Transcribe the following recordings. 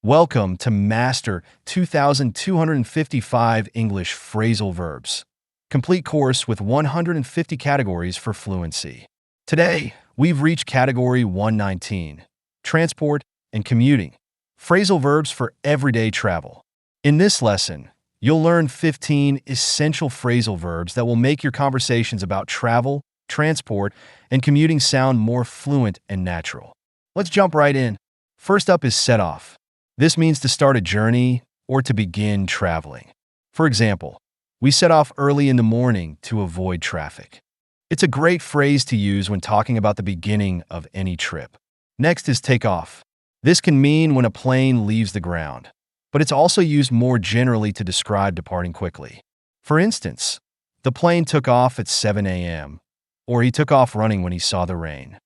Welcome to Master 2255 English Phrasal Verbs, complete course with 150 categories for fluency. Today, we've reached category 119, Transport and Commuting, phrasal verbs for everyday travel. In this lesson, you'll learn 15 essential phrasal verbs that will make your conversations about travel, transport, and commuting sound more fluent and natural. Let's jump right in. First up is set off. This means to start a journey or to begin traveling. For example, we set off early in the morning to avoid traffic. It's a great phrase to use when talking about the beginning of any trip. Next is take off. This can mean when a plane leaves the ground, but it's also used more generally to describe departing quickly. For instance, the plane took off at 7 a.m., or he took off running when he saw the rain.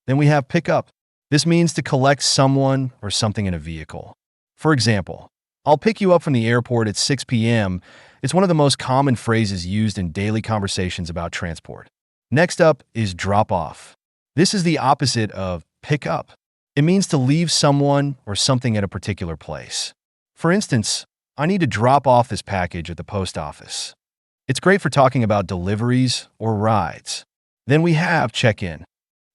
Then we have pick up. This means to collect someone or something in a vehicle. For example, I'll pick you up from the airport at 6 p.m. It's one of the most common phrases used in daily conversations about transport. Next up is drop off. This is the opposite of pick up. It means to leave someone or something at a particular place. For instance, I need to drop off this package at the post office. It's great for talking about deliveries or rides. Then we have check in.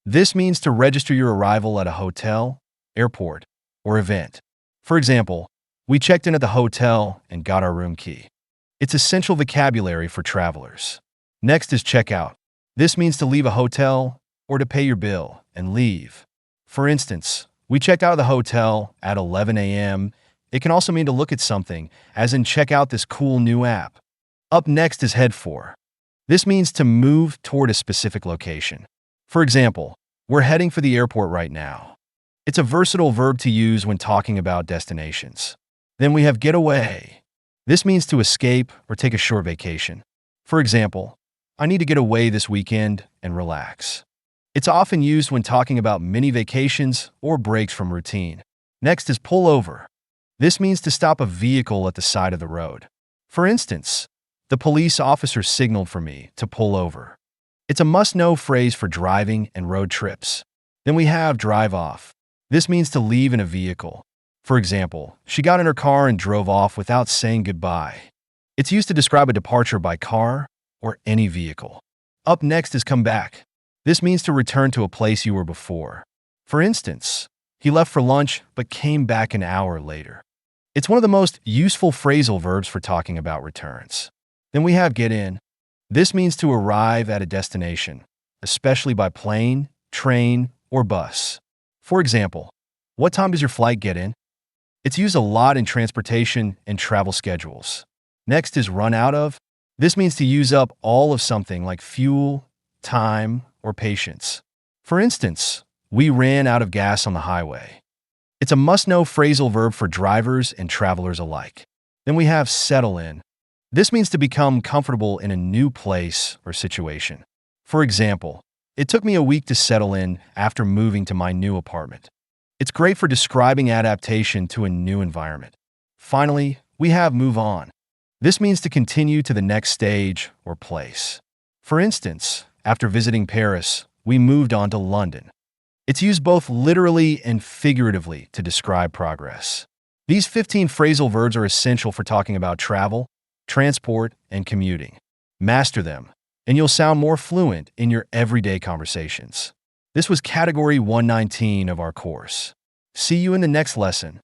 This means to register your arrival at a hotel, airport, or event. For example, we checked in at the hotel and got our room key. It's essential vocabulary for travelers. Next is check out. This means to leave a hotel or to pay your bill and leave. For instance, we checked out of the hotel at 11 a.m. It can also mean to look at something, as in check out this cool new app. Up next is head for. This means to move toward a specific location. For example, we're heading for the airport right now. It's a versatile verb to use when talking about destinations. Then we have get away. This means to escape or take a short vacation. For example, I need to get away this weekend and relax. It's often used when talking about mini vacations or breaks from routine. Next is pull over. This means to stop a vehicle at the side of the road. For instance, the police officer signaled for me to pull over. It's a must-know phrase for driving and road trips. Then we have drive off. This means to leave in a vehicle. For example, she got in her car and drove off without saying goodbye. It's used to describe a departure by car or any vehicle. Up next is come back. This means to return to a place you were before. For instance, he left for lunch but came back an hour later. It's one of the most useful phrasal verbs for talking about returns. Then we have get in. This means to arrive at a destination, especially by plane, train, or bus. For example, what time does your flight get in? It's used a lot in transportation and travel schedules. Next is run out of. This means to use up all of something like fuel, time, or patience. For instance, we ran out of gas on the highway. It's a must-know phrasal verb for drivers and travelers alike. Then we have settle in. This means to become comfortable in a new place or situation. For example, it took me a week to settle in after moving to my new apartment. It's great for describing adaptation to a new environment. Finally, we have move on. This means to continue to the next stage or place. For instance, after visiting Paris, we moved on to London. It's used both literally and figuratively to describe progress. These 15 phrasal verbs are essential for talking about travel, transport, and commuting. Master them, and you'll sound more fluent in your everyday conversations. This was Category 119 of our course. See you in the next lesson.